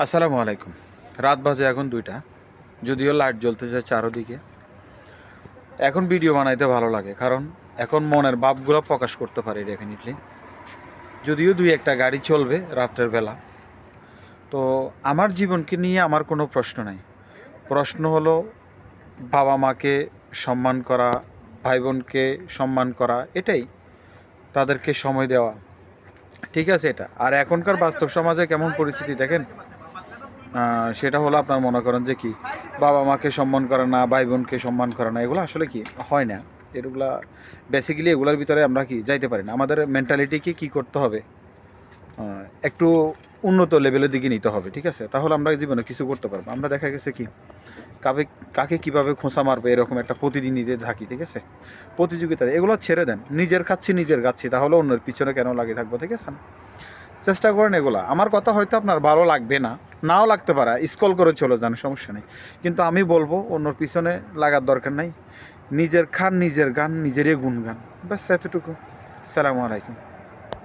আসসালামু আলাইকুম। রাত বাজে এখন ২টা, যদিও লাইট জ্বলতেছে চারোদিকে। এখন ভিডিও বানাইতে ভালো লাগে, কারণ এখন মনের ভাবগুলো প্রকাশ করতে পারি ডেফিনিটলি। যদিও দুই একটা গাড়ি চলবে রাত্রের বেলা। তো আমার জীবনকে নিয়ে আমার কোনো প্রশ্ন নাই। প্রশ্ন হলো বাবা মাকে সম্মান করা, ভাই বোনকে সম্মান করা, এটাই। তাদেরকে সময় দেওয়া, ঠিক আছে এটা। আর এখনকার বাস্তব সমাজে কেমন পরিস্থিতি দেখেন। সেটা হলো আপনার মনে করেন যে কি, বাবা মাকে সম্মান করে না, ভাই বোনকে সম্মান করে না, এগুলো আসলে কি হয় না। এগুলা বেসিক্যালি এগুলোর ভিতরে আমরা কি যাইতে পারি না। আমাদের মেন্টালিটিকে কি করতে হবে, একটু উন্নত লেভেলের দিকে নিতে হবে, ঠিক আছে। তাহলে আমরা জীবনে কিছু করতে পারবো। আমরা দেখা গেছে কি, কাকে কাকে কীভাবে খোঁচা মারবে এরকম একটা প্রতিদিনই থাকি, ঠিক আছে। প্রতিযোগিতা এগুলো ছেড়ে দেন, নিজের খাচ্ছি নিজের গাচ্ছি, তাহলে অন্যের পিছনে কেন লাগে থাকবো, ঠিক আছে। চেষ্টা করেন এগুলা। আমার কথা হয়তো আপনার ভালো লাগবে না, নাও লাগতে পারে, স্ক্রল করে চলে যান, সমস্যা নেই। কিন্তু আমি বলবো অন্যর পিছনে লাগার দরকার নাই। নিজের খান, নিজের গান, নিজেরই গুণগান, ব্যাস এতটুকু। সালামু আলাইকুম।